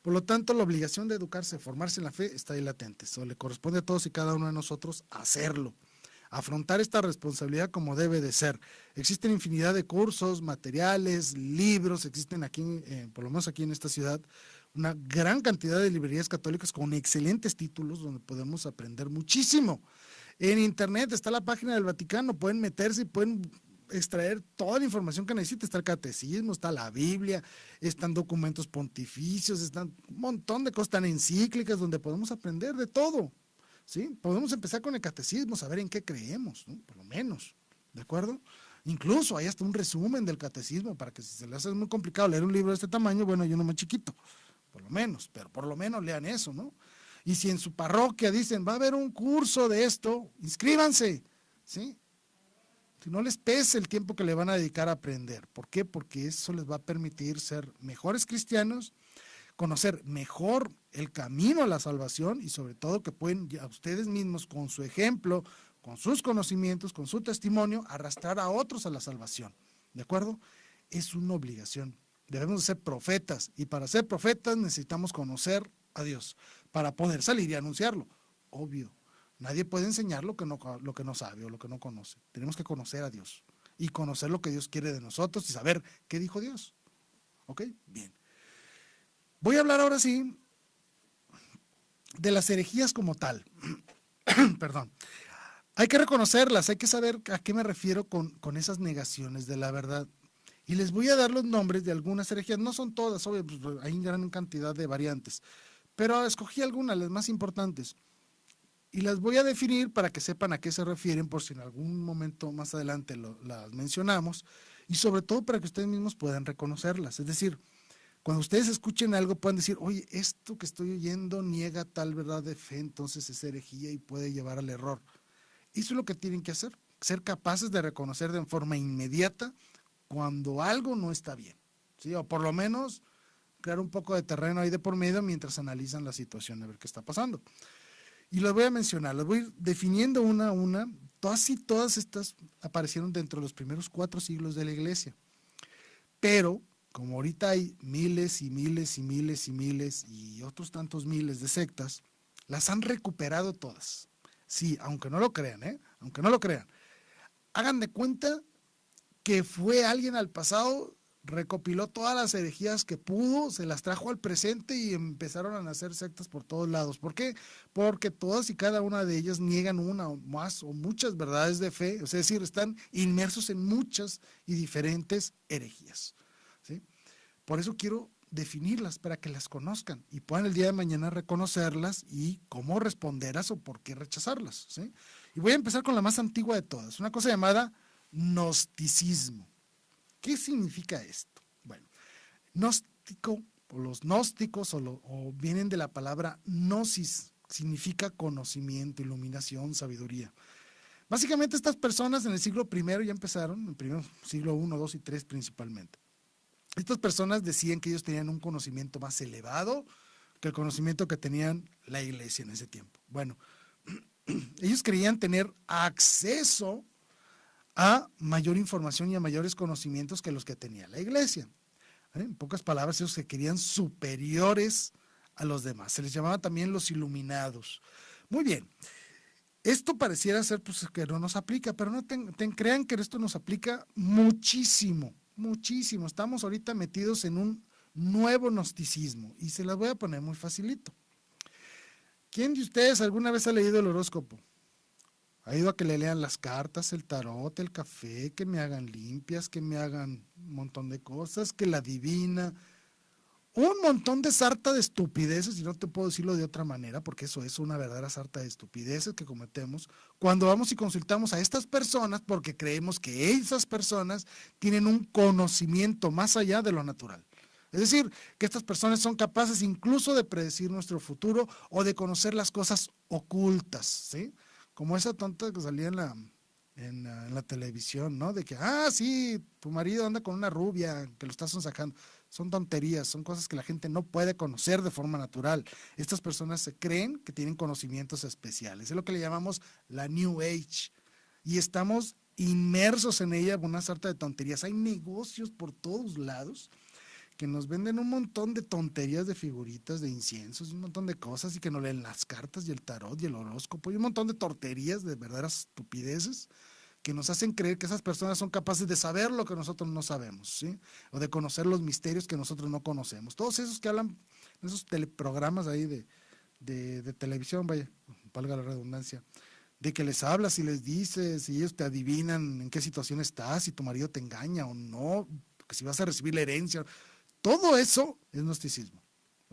Por lo tanto, la obligación de educarse, formarse en la fe está ahí latente, eso le corresponde a todos y cada uno de nosotros hacerlo. Afrontar esta responsabilidad como debe de ser. Existen infinidad de cursos, materiales, libros, existen aquí, por lo menos aquí en esta ciudad, una gran cantidad de librerías católicas con excelentes títulos donde podemos aprender muchísimo. En internet está la página del Vaticano, pueden meterse y pueden extraer toda la información que necesite. Está el catecismo, está la Biblia, están documentos pontificios, están un montón de cosas, están encíclicas donde podemos aprender de todo, ¿sí? Podemos empezar con el catecismo, saber en qué creemos, ¿no? Por lo menos, ¿de acuerdo? Incluso hay hasta un resumen del catecismo para que si se les hace muy complicado leer un libro de este tamaño, bueno, hay uno más chiquito, por lo menos, pero por lo menos lean eso, ¿no? Y si en su parroquia dicen, va a haber un curso de esto, inscríbanse, ¿sí? Si no les pese el tiempo que le van a dedicar a aprender. ¿Por qué? Porque eso les va a permitir ser mejores cristianos, conocer mejor el camino a la salvación y sobre todo que pueden a ustedes mismos con su ejemplo, con sus conocimientos, con su testimonio, arrastrar a otros a la salvación. ¿De acuerdo? Es una obligación. Debemos ser profetas y para ser profetas necesitamos conocer a Dios para poder salir y anunciarlo. Obvio. Nadie puede enseñar lo que no sabe o lo que no conoce. Tenemos que conocer a Dios y conocer lo que Dios quiere de nosotros y saber qué dijo Dios. ¿Ok? Bien. Voy a hablar ahora sí de las herejías como tal. Perdón. Hay que reconocerlas, hay que saber a qué me refiero con esas negaciones de la verdad. Y les voy a dar los nombres de algunas herejías. No son todas, obvio, pues hay gran cantidad de variantes. Pero escogí algunas, las más importantes. Y las voy a definir para que sepan a qué se refieren, por si en algún momento más adelante las mencionamos. Y sobre todo para que ustedes mismos puedan reconocerlas. Es decir, cuando ustedes escuchen algo puedan decir, oye, esto que estoy oyendo niega tal verdad de fe, entonces es herejía y puede llevar al error. Eso es lo que tienen que hacer, ser capaces de reconocer de forma inmediata cuando algo no está bien, ¿sí? O por lo menos crear un poco de terreno ahí de por medio mientras analizan la situación, a ver qué está pasando. Y las voy a mencionar, las voy a ir definiendo una a una. Todas estas aparecieron dentro de los primeros 4 siglos de la iglesia. Pero, como ahorita hay miles y miles y miles y miles y otros tantos miles de sectas, las han recuperado todas. Sí, aunque no lo crean, aunque no lo crean. Hagan de cuenta que fue alguien al pasado, recopiló todas las herejías que pudo, se las trajo al presente y empezaron a nacer sectas por todos lados. ¿Por qué? Porque todas y cada una de ellas niegan una o más o muchas verdades de fe, es decir, están inmersos en muchas y diferentes herejías, ¿sí? Por eso quiero definirlas para que las conozcan y puedan el día de mañana reconocerlas y cómo responderlas o por qué rechazarlas, ¿sí? Y voy a empezar con la más antigua de todas, una cosa llamada gnosticismo. ¿Qué significa esto? Bueno, gnóstico o los gnósticos o vienen de la palabra gnosis, significa conocimiento, iluminación, sabiduría. Básicamente estas personas en el siglo I ya empezaron, en el primer siglo I, II y III principalmente. Estas personas decían que ellos tenían un conocimiento más elevado que el conocimiento que tenían la iglesia en ese tiempo. Bueno, ellos creían tener acceso a mayor información y a mayores conocimientos que los que tenía la iglesia. En pocas palabras, ellos se querían superiores a los demás. Se les llamaba también los iluminados. Muy bien. Esto pareciera ser pues, que no nos aplica, pero no crean que esto nos aplica muchísimo, muchísimo. Estamos ahorita metidos en un nuevo gnosticismo y se las voy a poner muy facilito. ¿Quién de ustedes alguna vez ha leído el horóscopo? Ha ido a que le lean las cartas, el tarot, el café, que me hagan limpias, que me hagan un montón de cosas, que la divina, un montón de sarta de estupideces, y no te puedo decirlo de otra manera, porque eso es una verdadera sarta de estupideces que cometemos cuando vamos y consultamos a estas personas porque creemos que esas personas tienen un conocimiento más allá de lo natural. Es decir, que estas personas son capaces incluso de predecir nuestro futuro o de conocer las cosas ocultas, ¿sí? Como esa tonta que salía en la televisión, ¿no? De que, sí, tu marido anda con una rubia, que lo estás sacando. Son tonterías, son cosas que la gente no puede conocer de forma natural. Estas personas se creen que tienen conocimientos especiales. Es lo que le llamamos la New Age. Y estamos inmersos en ella con una sarta de tonterías. Hay negocios por todos lados que nos venden un montón de tonterías de figuritas, de inciensos, un montón de cosas y que nos leen las cartas y el tarot y el horóscopo y un montón de tonterías, de verdaderas estupideces que nos hacen creer que esas personas son capaces de saber lo que nosotros no sabemos, ¿sí? O de conocer los misterios que nosotros no conocemos. Todos esos que hablan, esos teleprogramas ahí de televisión, vaya, valga la redundancia, de que les hablas y les dices, y ellos te adivinan en qué situación estás, si tu marido te engaña o no, que si vas a recibir la herencia. Todo eso es gnosticismo.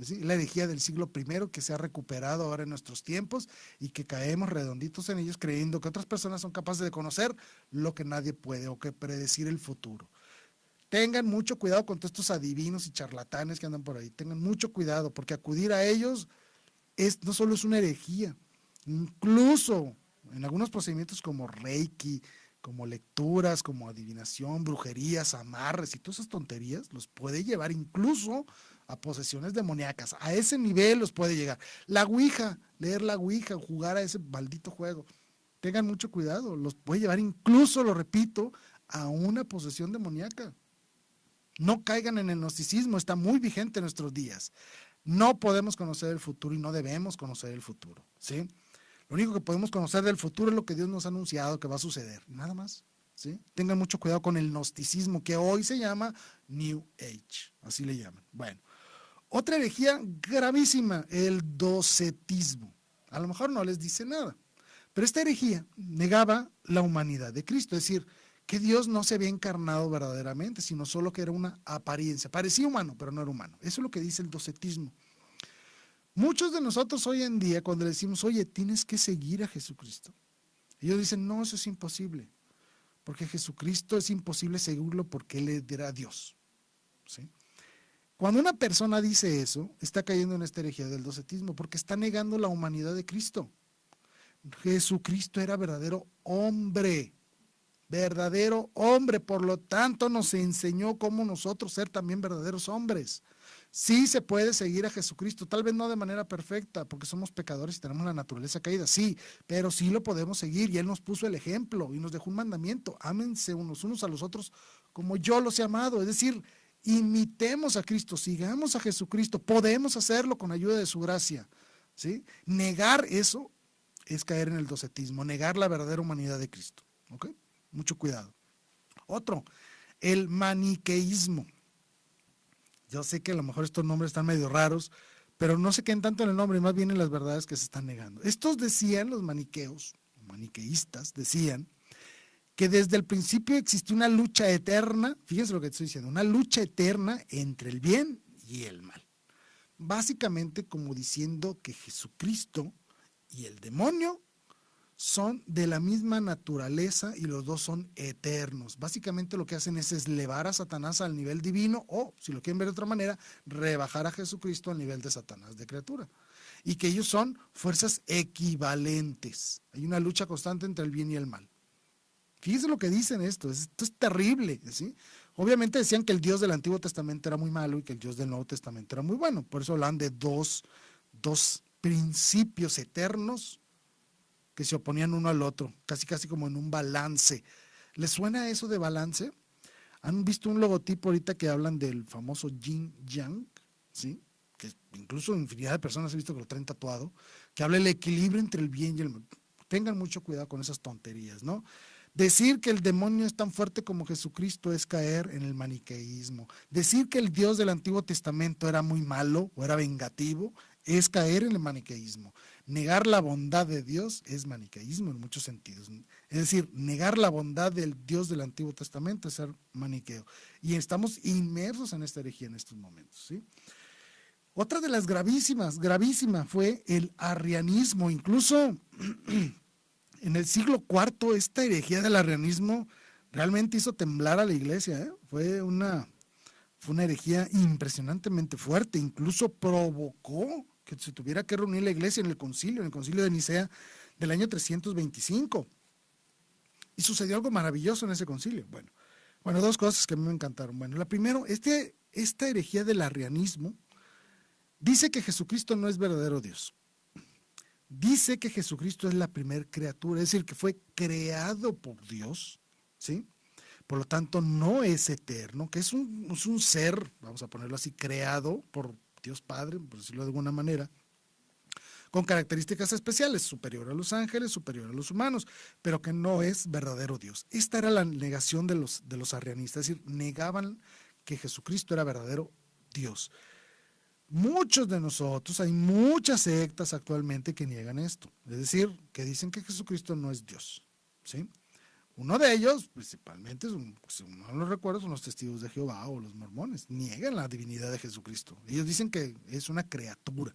¿Sí? La herejía del siglo I que se ha recuperado ahora en nuestros tiempos y que caemos redonditos en ellos creyendo que otras personas son capaces de conocer lo que nadie puede o que predecir el futuro. Tengan mucho cuidado con todos estos adivinos y charlatanes que andan por ahí. Tengan mucho cuidado porque acudir a ellos no solo es una herejía, incluso en algunos procedimientos como Reiki, como lecturas, como adivinación, brujerías, amarres y todas esas tonterías, los puede llevar incluso a posesiones demoníacas. A ese nivel los puede llegar. La Ouija, leer la Ouija, jugar a ese maldito juego. Tengan mucho cuidado, los puede llevar incluso, lo repito, a una posesión demoníaca. No caigan en el gnosticismo, está muy vigente en nuestros días. No podemos conocer el futuro y no debemos conocer el futuro, ¿sí? Lo único que podemos conocer del futuro es lo que Dios nos ha anunciado que va a suceder, nada más, ¿sí? Tengan mucho cuidado con el gnosticismo, que hoy se llama New Age, así le llaman. Bueno, otra herejía gravísima, el docetismo. A lo mejor no les dice nada, pero esta herejía negaba la humanidad de Cristo, es decir, que Dios no se había encarnado verdaderamente, sino solo que era una apariencia. Parecía humano, pero no era humano. Eso es lo que dice el docetismo. Muchos de nosotros hoy en día, cuando le decimos, oye, tienes que seguir a Jesucristo, ellos dicen, no, eso es imposible, porque Jesucristo es imposible seguirlo porque Él era Dios, ¿sí? Cuando una persona dice eso, está cayendo en esta herejía del docetismo, porque está negando la humanidad de Cristo. Jesucristo era verdadero hombre, por lo tanto nos enseñó cómo nosotros ser también verdaderos hombres. Sí se puede seguir a Jesucristo, tal vez no de manera perfecta, porque somos pecadores y tenemos la naturaleza caída, sí, pero sí lo podemos seguir y Él nos puso el ejemplo y nos dejó un mandamiento, ámense unos a los otros como yo los he amado, es decir, imitemos a Cristo, sigamos a Jesucristo, podemos hacerlo con ayuda de su gracia, ¿sí? Negar eso es caer en el docetismo, negar la verdadera humanidad de Cristo, ¿ok? Mucho cuidado. Otro, el maniqueísmo. Yo sé que a lo mejor estos nombres están medio raros, pero no se queden tanto en el nombre, más bien en las verdades que se están negando. Estos decían, los maniqueos, maniqueístas, decían que desde el principio existió una lucha eterna, fíjense lo que estoy diciendo, una lucha eterna entre el bien y el mal. Básicamente como diciendo que Jesucristo y el demonio son de la misma naturaleza y los dos son eternos. Básicamente lo que hacen es elevar a Satanás al nivel divino o, si lo quieren ver de otra manera, rebajar a Jesucristo al nivel de Satanás, de criatura. Y que ellos son fuerzas equivalentes. Hay una lucha constante entre el bien y el mal. Fíjense lo que dicen esto es terrible, ¿sí? Obviamente decían que el Dios del Antiguo Testamento era muy malo y que el Dios del Nuevo Testamento era muy bueno. Por eso hablan de dos principios eternos que se oponían uno al otro, casi como en un balance. ¿Les suena eso de balance? ¿Han visto un logotipo ahorita que hablan del famoso Yin Yang? ¿Sí? Que incluso infinidad de personas he visto que lo traen tatuado, que habla del equilibrio entre el bien y el mal. Tengan mucho cuidado con esas tonterías, ¿no? Decir que el demonio es tan fuerte como Jesucristo es caer en el maniqueísmo. Decir que el Dios del Antiguo Testamento era muy malo o era vengativo es caer en el maniqueísmo. Negar la bondad de Dios es maniqueísmo en muchos sentidos. Es decir, negar la bondad del Dios del Antiguo Testamento es ser maniqueo. Y estamos inmersos en esta herejía en estos momentos, ¿sí? Otra de las gravísima fue el arrianismo. Incluso en el siglo IV, esta herejía del arrianismo realmente hizo temblar a la iglesia, ¿eh? Fue una herejía impresionantemente fuerte, incluso provocó que se tuviera que reunir la iglesia en el concilio de Nicea del año 325. Y sucedió algo maravilloso en ese concilio. Bueno, dos cosas que a mí me encantaron. Bueno, la primera, esta herejía del arrianismo dice que Jesucristo no es verdadero Dios. Dice que Jesucristo es la primer criatura, es decir, que fue creado por Dios, ¿sí? Por lo tanto, no es eterno, que es un ser, vamos a ponerlo así, creado por Dios Padre, por decirlo de alguna manera, con características especiales, superior a los ángeles, superior a los humanos, pero que no es verdadero Dios. Esta era la negación de los arrianistas, es decir, negaban que Jesucristo era verdadero Dios. muchos de nosotros, hay muchas sectas actualmente que niegan esto, es decir, que dicen que Jesucristo no es Dios, ¿sí? Uno de ellos, principalmente, si no lo recuerdo, son los testigos de Jehová o los mormones. Niegan la divinidad de Jesucristo. Ellos dicen que es una criatura.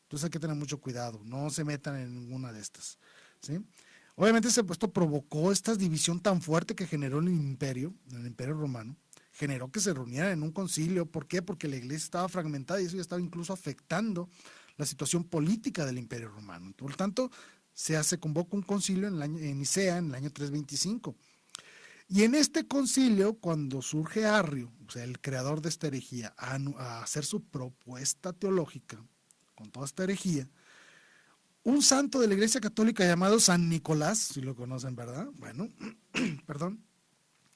Entonces hay que tener mucho cuidado. No se metan en ninguna de estas, ¿sí? Obviamente esto provocó esta división tan fuerte que generó el imperio romano. Generó que se reunieran en un concilio. ¿Por qué? Porque la iglesia estaba fragmentada y eso ya estaba incluso afectando la situación política del imperio romano. Por lo tanto, se convoca un concilio en Nicea en el año 325. Y en este concilio, cuando surge Arrio, o sea, el creador de esta herejía, a hacer su propuesta teológica con toda esta herejía, un santo de la Iglesia Católica llamado San Nicolás, si lo conocen, ¿verdad? Bueno, perdón.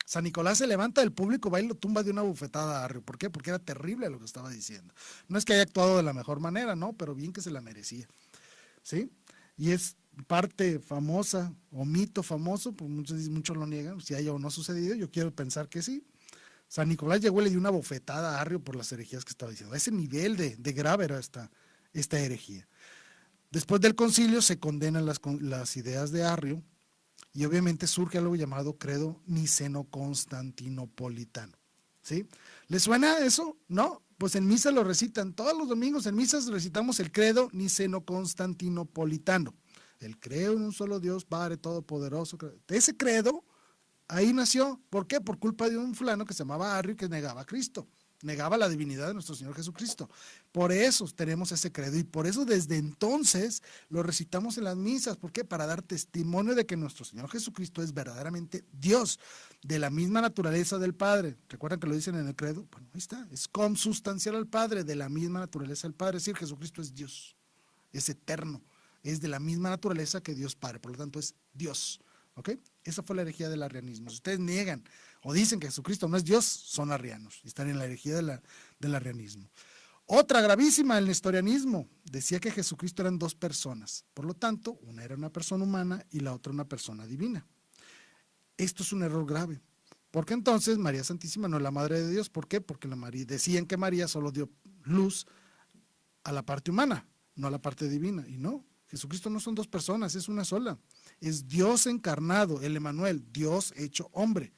San Nicolás se levanta del público, va y lo tumba de una bufetada a Arrio. ¿Por qué? Porque era terrible lo que estaba diciendo. No es que haya actuado de la mejor manera, no, pero bien que se la merecía, ¿sí? Y es parte famosa o mito famoso, pues muchos lo niegan, si haya o no sucedido, yo quiero pensar que sí. San Nicolás llegó y le dio una bofetada a Arrio por las herejías que estaba diciendo. A ese nivel de grave era esta herejía. Después del concilio se condenan las ideas de Arrio y obviamente surge algo llamado credo niceno-constantinopolitano, ¿sí? ¿Les suena eso? ¿No? Pues en misa lo recitan, todos los domingos en misas recitamos el credo niceno-constantinopolitano. El creo en un solo Dios, Padre Todopoderoso. Ese credo, ahí nació. ¿Por qué? Por culpa de un fulano que se llamaba Arrio que negaba a Cristo. Negaba la divinidad de nuestro Señor Jesucristo. Por eso tenemos ese credo y por eso desde entonces lo recitamos en las misas. ¿Por qué? Para dar testimonio de que nuestro Señor Jesucristo es verdaderamente Dios, de la misma naturaleza del Padre. ¿Recuerdan que lo dicen en el credo? Bueno, ahí está, es consubstancial al Padre, de la misma naturaleza del Padre. Es decir, Jesucristo es Dios, es eterno, es de la misma naturaleza que Dios Padre, por lo tanto es Dios. ¿Ok? Esa fue la herejía del arrianismo. Si ustedes niegan o dicen que Jesucristo no es Dios, son arrianos y están en la herejía del arrianismo. Otra gravísima, el nestorianismo. Decía que Jesucristo eran dos personas. Por lo tanto, una era una persona humana y la otra una persona divina. Esto es un error grave. Porque entonces María Santísima no es la Madre de Dios. ¿Por qué? Porque decían que María solo dio luz a la parte humana, no a la parte divina. Y no, Jesucristo no son dos personas, es una sola. Es Dios encarnado, el Emmanuel, Dios hecho hombre.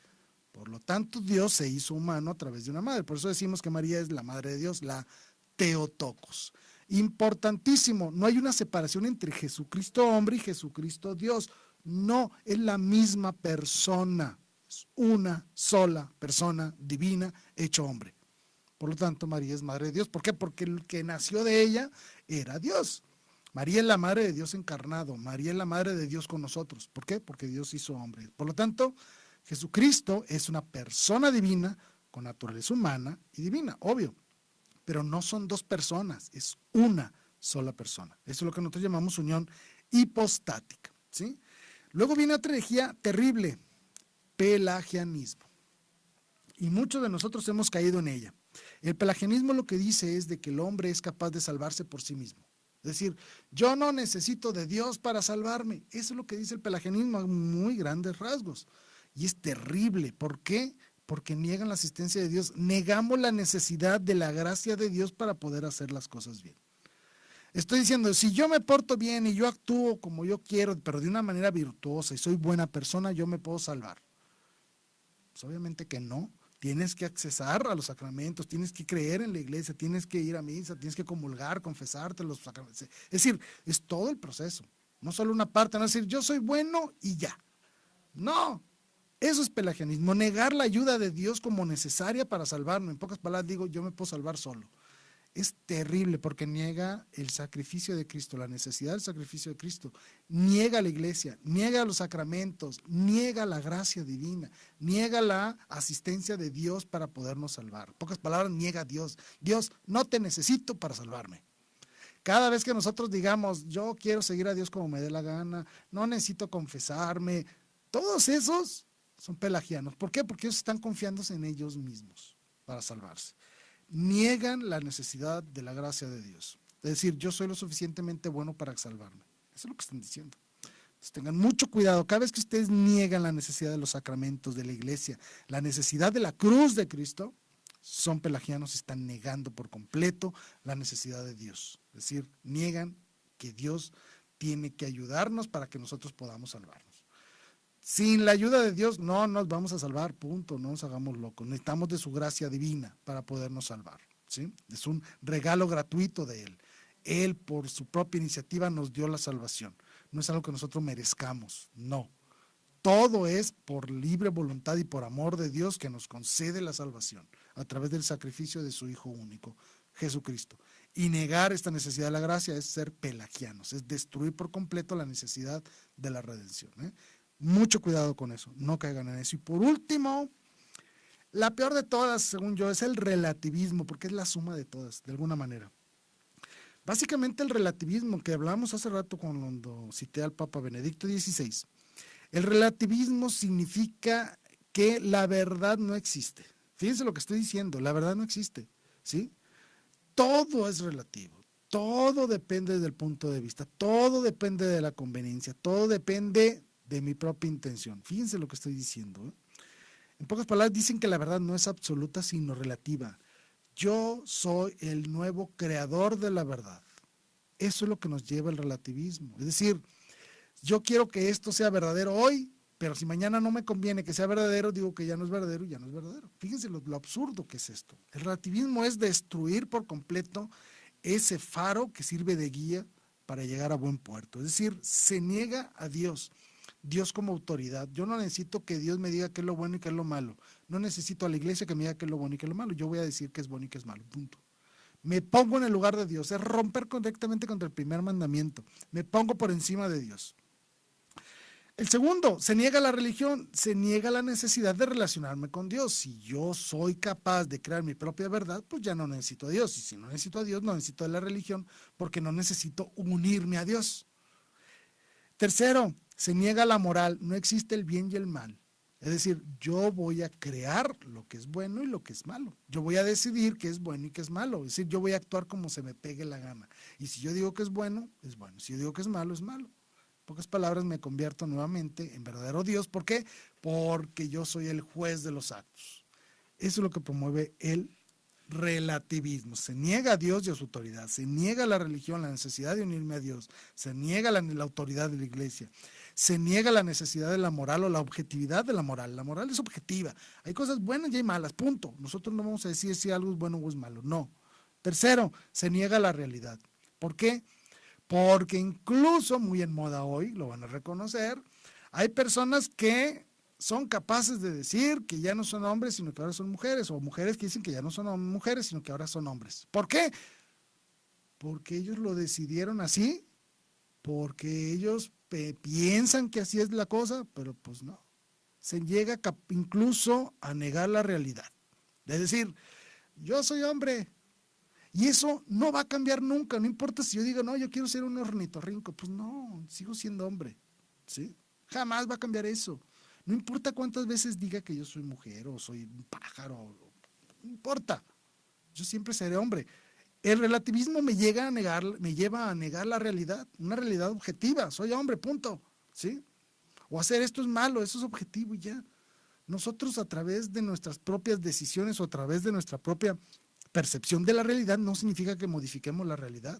Por lo tanto, Dios se hizo humano a través de una madre. Por eso decimos que María es la Madre de Dios, la Theotokos. Importantísimo, no hay una separación entre Jesucristo hombre y Jesucristo Dios. No, es la misma persona. Es una sola persona divina hecho hombre. Por lo tanto, María es Madre de Dios. ¿Por qué? Porque el que nació de ella era Dios. María es la Madre de Dios encarnado. María es la Madre de Dios con nosotros. ¿Por qué? Porque Dios hizo hombre. Por lo tanto, Jesucristo es una persona divina con naturaleza humana y divina, obvio. Pero no son dos personas, es una sola persona. Eso es lo que nosotros llamamos unión hipostática, ¿sí? Luego viene otra herejía terrible, pelagianismo. Y muchos de nosotros hemos caído en ella. El pelagianismo lo que dice es de que el hombre es capaz de salvarse por sí mismo. Es decir, yo no necesito de Dios para salvarme. Eso es lo que dice el pelagianismo a muy grandes rasgos. Y es terrible. ¿Por qué? Porque niegan la asistencia de Dios. Negamos la necesidad de la gracia de Dios para poder hacer las cosas bien. Estoy diciendo, si yo me porto bien y yo actúo como yo quiero, pero de una manera virtuosa y soy buena persona, yo me puedo salvar. Pues obviamente que no. Tienes que accesar a los sacramentos, tienes que creer en la iglesia, tienes que ir a misa, tienes que comulgar, confesarte los sacramentos. Es decir, es todo el proceso. No solo una parte, no es decir, yo soy bueno y ya. No, eso es pelagianismo, negar la ayuda de Dios como necesaria para salvarme. En pocas palabras digo, yo me puedo salvar solo. Es terrible porque niega el sacrificio de Cristo, la necesidad del sacrificio de Cristo. Niega la iglesia, niega los sacramentos, niega la gracia divina, niega la asistencia de Dios para podernos salvar. En pocas palabras, niega a Dios. Dios, no te necesito para salvarme. Cada vez que nosotros digamos, yo quiero seguir a Dios como me dé la gana, no necesito confesarme, todos esos son pelagianos. ¿Por qué? Porque ellos están confiándose en ellos mismos para salvarse. Niegan la necesidad de la gracia de Dios. Es decir, yo soy lo suficientemente bueno para salvarme. Eso es lo que están diciendo. Entonces, tengan mucho cuidado. Cada vez que ustedes niegan la necesidad de los sacramentos de la iglesia, la necesidad de la cruz de Cristo, son pelagianos y están negando por completo la necesidad de Dios. Es decir, niegan que Dios tiene que ayudarnos para que nosotros podamos salvarnos. Sin la ayuda de Dios no nos vamos a salvar, punto, no nos hagamos locos. Necesitamos de su gracia divina para podernos salvar, ¿sí? Es un regalo gratuito de Él. Él por su propia iniciativa nos dio la salvación. No es algo que nosotros merezcamos, no. Todo es por libre voluntad y por amor de Dios que nos concede la salvación a través del sacrificio de su Hijo único, Jesucristo. Y negar esta necesidad de la gracia es ser pelagianos, es destruir por completo la necesidad de la redención, ¿eh? Mucho cuidado con eso, no caigan en eso. Y por último, la peor de todas, según yo, es el relativismo, porque es la suma de todas, de alguna manera. Básicamente el relativismo que hablamos hace rato cuando cité al Papa Benedicto XVI. El relativismo significa que la verdad no existe. Fíjense lo que estoy diciendo, la verdad no existe, ¿sí? Todo es relativo, todo depende del punto de vista, todo depende de la conveniencia, todo depende de mi propia intención. Fíjense lo que estoy diciendo, ¿eh? En pocas palabras, dicen que la verdad no es absoluta, sino relativa. Yo soy el nuevo creador de la verdad. Eso es lo que nos lleva el relativismo. Es decir, yo quiero que esto sea verdadero hoy, pero si mañana no me conviene que sea verdadero, digo que ya no es verdadero y ya no es verdadero. Fíjense lo absurdo que es esto. El relativismo es destruir por completo ese faro que sirve de guía para llegar a buen puerto. Es decir, se niega a Dios. Dios como autoridad. Yo no necesito que Dios me diga qué es lo bueno y qué es lo malo. No necesito a la iglesia que me diga qué es lo bueno y qué es lo malo. Yo voy a decir qué es bueno y qué es malo. Punto. Me pongo en el lugar de Dios. Es romper correctamente contra el primer mandamiento. Me pongo por encima de Dios. El segundo, se niega la religión, se niega la necesidad de relacionarme con Dios. Si yo soy capaz de crear mi propia verdad, pues ya no necesito a Dios. Y si no necesito a Dios, no necesito de la religión porque no necesito unirme a Dios. Tercero, se niega la moral, no existe el bien y el mal. Es decir, yo voy a crear lo que es bueno y lo que es malo. Yo voy a decidir qué es bueno y qué es malo. Es decir, yo voy a actuar como se me pegue la gana. Y si yo digo que es bueno, es bueno. Si yo digo que es malo, es malo. En pocas palabras, me convierto nuevamente en verdadero Dios. ¿Por qué? Porque yo soy el juez de los actos. Eso es lo que promueve el relativismo. Se niega a Dios y a su autoridad. Se niega a la religión, la necesidad de unirme a Dios. Se niega la autoridad de la iglesia. Se niega la necesidad de la moral o la objetividad de la moral. La moral es objetiva. Hay cosas buenas y hay malas, punto. Nosotros no vamos a decir si algo es bueno o es malo, no. Tercero, se niega la realidad. ¿Por qué? Porque incluso, muy en moda hoy, lo van a reconocer, hay personas que son capaces de decir que ya no son hombres, sino que ahora son mujeres, o mujeres que dicen que ya no son mujeres, sino que ahora son hombres. ¿Por qué? Porque ellos lo decidieron así, porque ellos piensan que así es la cosa, pero pues no. Se llega incluso a negar la realidad. Es decir, yo soy hombre y eso no va a cambiar nunca, no importa si yo digo, no, yo quiero ser un ornitorrinco, pues no, sigo siendo hombre, ¿sí? Jamás va a cambiar eso. No importa cuántas veces diga que yo soy mujer o soy un pájaro, no importa, yo siempre seré hombre. El relativismo me lleva a negar la realidad, una realidad objetiva. Soy hombre, punto, ¿sí? O hacer esto es malo, eso es objetivo y ya. Nosotros a través de nuestras propias decisiones o a través de nuestra propia percepción de la realidad no significa que modifiquemos la realidad,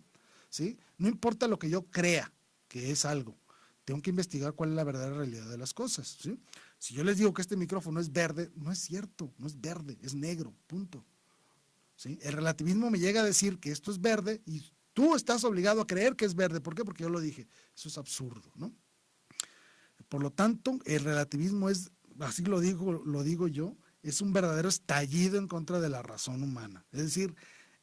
¿sí? No importa lo que yo crea que es algo, tengo que investigar cuál es la verdadera realidad de las cosas, ¿sí? Si yo les digo que este micrófono es verde, no es cierto, no es verde, es negro, punto. ¿Sí? El relativismo me llega a decir que esto es verde y tú estás obligado a creer que es verde. ¿Por qué? Porque yo lo dije. Eso es absurdo, ¿no? Por lo tanto, el relativismo es, así lo digo yo, es un verdadero estallido en contra de la razón humana. Es decir,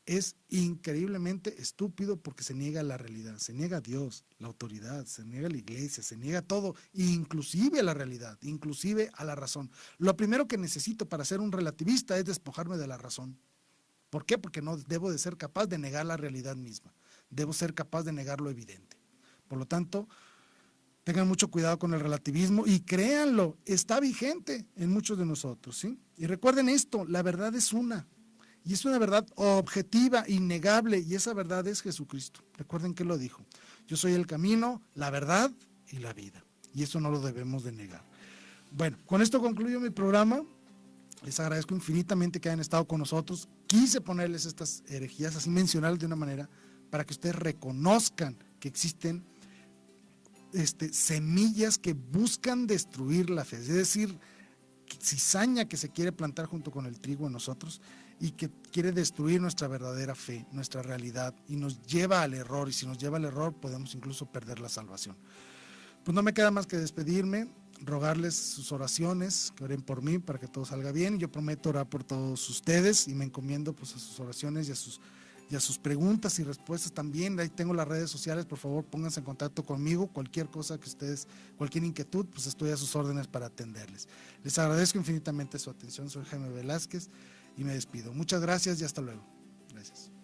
es increíblemente estúpido porque se niega la realidad, se niega a Dios, la autoridad, se niega a la iglesia, se niega todo, inclusive a la realidad, inclusive a la razón. Lo primero que necesito para ser un relativista es despojarme de la razón. ¿Por qué? Porque no debo de ser capaz de negar la realidad misma. Debo ser capaz de negar lo evidente. Por lo tanto, tengan mucho cuidado con el relativismo y créanlo, está vigente en muchos de nosotros, ¿sí? Y recuerden esto, la verdad es una. Y es una verdad objetiva, innegable, y esa verdad es Jesucristo. Recuerden que lo dijo. Yo soy el camino, la verdad y la vida. Y eso no lo debemos de negar. Bueno, con esto concluyo mi programa. Les agradezco infinitamente que hayan estado con nosotros. Quise ponerles estas herejías, así mencionarlas de una manera, para que ustedes reconozcan que existen semillas que buscan destruir la fe. Es decir, cizaña que se quiere plantar junto con el trigo en nosotros y que quiere destruir nuestra verdadera fe, nuestra realidad, y nos lleva al error. Y si nos lleva al error, podemos incluso perder la salvación. Pues no me queda más que despedirme, rogarles sus oraciones, que oren por mí para que todo salga bien. Yo prometo orar por todos ustedes y me encomiendo pues a sus oraciones y a sus preguntas y respuestas también. Ahí tengo las redes sociales, por favor pónganse en contacto conmigo, cualquier cosa que ustedes, cualquier inquietud, pues estoy a sus órdenes para atenderles. Les agradezco infinitamente su atención, soy Jaime Velázquez y me despido. Muchas gracias y hasta luego. Gracias.